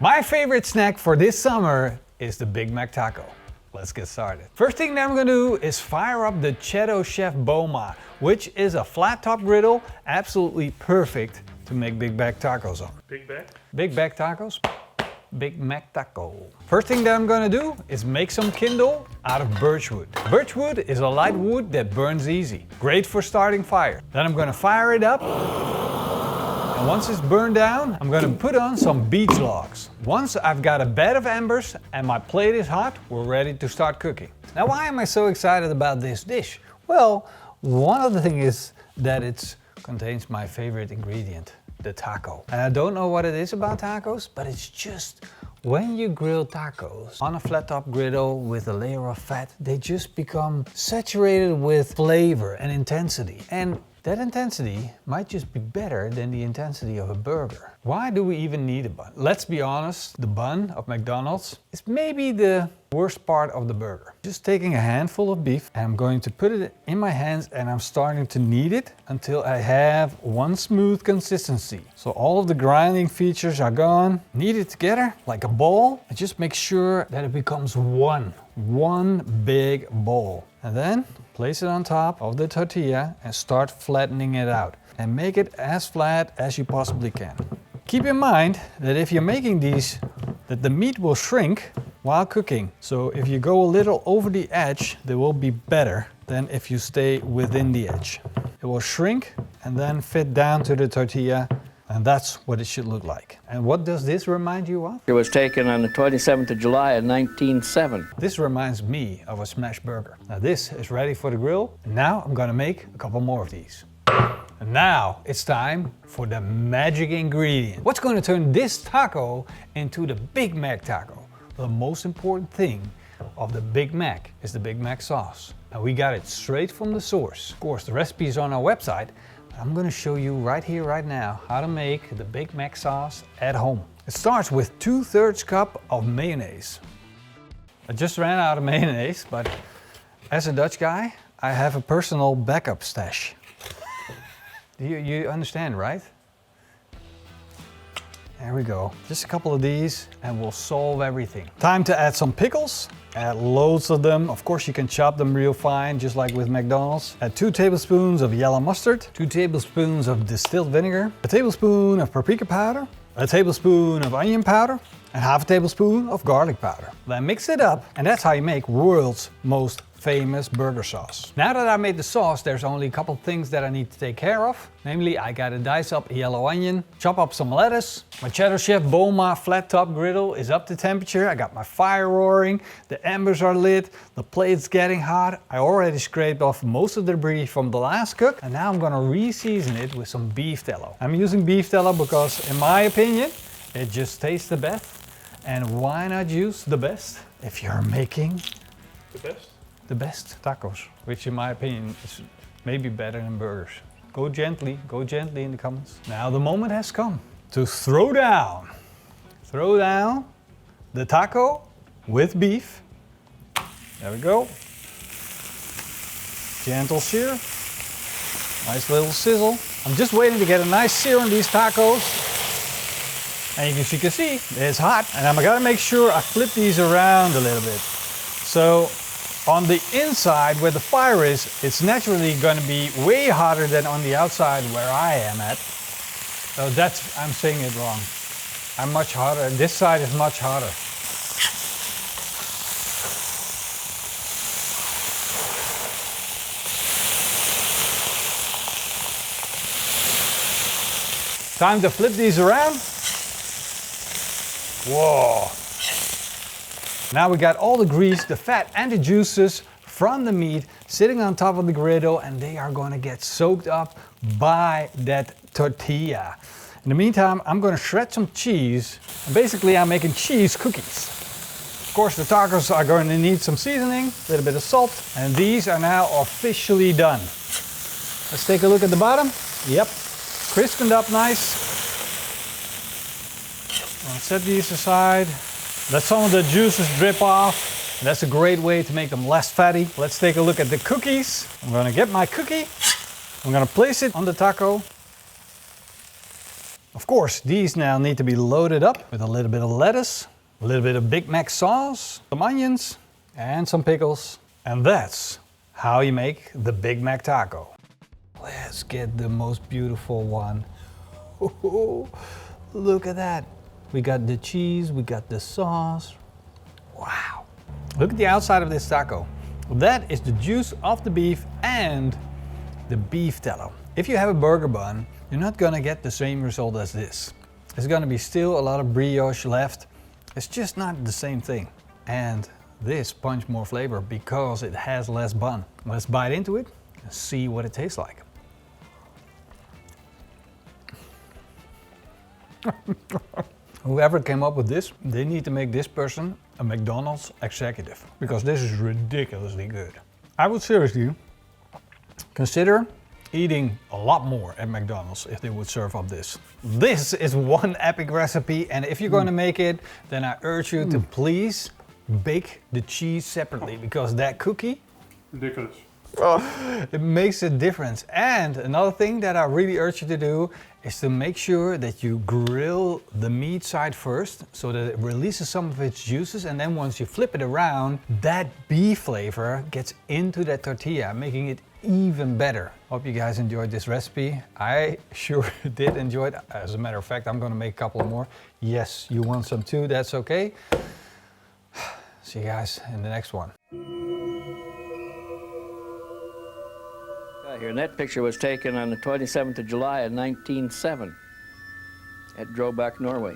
My favorite snack for this summer is the Big Mac taco. Let's get started. First thing that I'm gonna do is fire up the Cheeto Chef Boma, which is a flat top griddle, absolutely perfect to make Big Mac tacos on. Big Mac? Big Mac tacos, Big Mac taco. First thing that I'm gonna do is make some kindle out of birchwood. Birchwood is a light wood that burns easy. Great for starting fire. Then I'm gonna fire it up. And once it's burned down, I'm gonna put on some beech logs. Once I've got a bed of embers and my plate is hot, we're ready to start cooking. Now, why am I so excited about this dish? Well, one of the things is that it contains my favorite ingredient, the taco. And I don't know what it is about tacos, but it's just when you grill tacos on a flat top griddle with a layer of fat, they just become saturated with flavor and intensity. And that intensity might just be better than the intensity of a burger. Why do we even need a bun? Let's be honest, the bun of McDonald's is maybe the worst part of the burger. Just taking a handful of beef and I'm going to put it in my hands and I'm starting to knead it until I have one smooth consistency. So all of the grinding features are gone. Knead it together like a ball and just make sure that it becomes one big ball. And then place it on top of the tortilla and start flattening it out. And make it as flat as you possibly can. Keep in mind that if you're making these, that the meat will shrink while cooking. So if you go a little over the edge, they will be better than if you stay within the edge. It will shrink and then fit down to the tortilla. And that's what it should look like. And what does this remind you of? It was taken on the 27th of July of 1907. This reminds me of a smash burger. Now this is ready for the grill. And now I'm gonna make a couple more of these. And now it's time for the magic ingredient. What's gonna turn this taco into the Big Mac taco? The most important thing of the Big Mac is the Big Mac sauce. And we got it straight from the source. Of course, the recipe is on our website. I'm gonna show you right here, right now, how to make the Big Mac sauce at home. It starts with 2/3 cup of mayonnaise. I just ran out of mayonnaise, but as a Dutch guy, I have a personal backup stash. You understand, right? There we go. Just a couple of these and we'll solve everything. Time to add some pickles. Add loads of them. Of course, you can chop them real fine, just like with McDonald's. Add 2 tablespoons of yellow mustard, 2 tablespoons of distilled vinegar, a tablespoon of paprika powder, a tablespoon of onion powder, and half a tablespoon of garlic powder. Then mix it up, and that's how you make world's most famous burger sauce. Now that I made the sauce, there's only a couple things that I need to take care of. Namely, I gotta dice up a yellow onion, chop up some lettuce. My Cheeto Chef Boma flat top griddle is up to temperature. I got my fire roaring, the embers are lit, the plate's getting hot. I already scraped off most of the debris from the last cook, and now I'm gonna re-season it with some beef tallow. I'm using beef tallow because, in my opinion, it just tastes the best. And why not use the best if you're making the best tacos, which in my opinion is maybe better than burgers. Go gently in the comments. Now the moment has come to throw down the taco with beef. There we go. Gentle sear, nice little sizzle. I'm just waiting to get a nice sear on these tacos. And as you can see, it's hot, and I'm gonna make sure I flip these around a little bit. So on the inside where the fire is, it's naturally gonna be way hotter than on the outside where I am at. So I'm saying it wrong. I'm much hotter. This side is much hotter. Time to flip these around. Whoa. Now we got all the grease, the fat and the juices from the meat sitting on top of the griddle, and they are going to get soaked up by that tortilla. In the meantime, I'm going to shred some cheese. Basically, I'm making cheese cookies. Of course, the tacos are going to need some seasoning, a little bit of salt, and these are now officially done. Let's take a look at the bottom. Yep, crispened up nice. I'll set these aside. Let some of the juices drip off. That's a great way to make them less fatty. Let's take a look at the cookies. I'm gonna get my cookie. I'm gonna place it on the taco. Of course, these now need to be loaded up with a little bit of lettuce, a little bit of Big Mac sauce, some onions, and some pickles. And that's how you make the Big Mac taco. Let's get the most beautiful one. Ooh, look at that. We got the cheese, we got the sauce. Wow. Look at the outside of this taco. That is the juice of the beef and the beef tallow. If you have a burger bun, you're not gonna get the same result as this. There's gonna be still a lot of brioche left. It's just not the same thing. And this punch more flavor because it has less bun. Let's bite into it and see what it tastes like. Whoever came up with this, they need to make this person a McDonald's executive because this is ridiculously good. I would seriously consider eating a lot more at McDonald's if they would serve up this. This is one epic recipe, and if you're going to make it, then I urge you to please bake the cheese separately because that cookie, Ridiculous. it makes a difference. And another thing that I really urge you to do is to make sure that you grill the meat side first so that it releases some of its juices, and then once you flip it around, that beef flavor gets into that tortilla, making it even better. Hope you guys enjoyed this recipe. I sure did enjoy it. As a matter of fact, I'm gonna make a couple more. Yes, you want some too, that's okay. See you guys in the next one. Here, and that picture was taken on the 27th of July of 1907 at Drobak, Norway.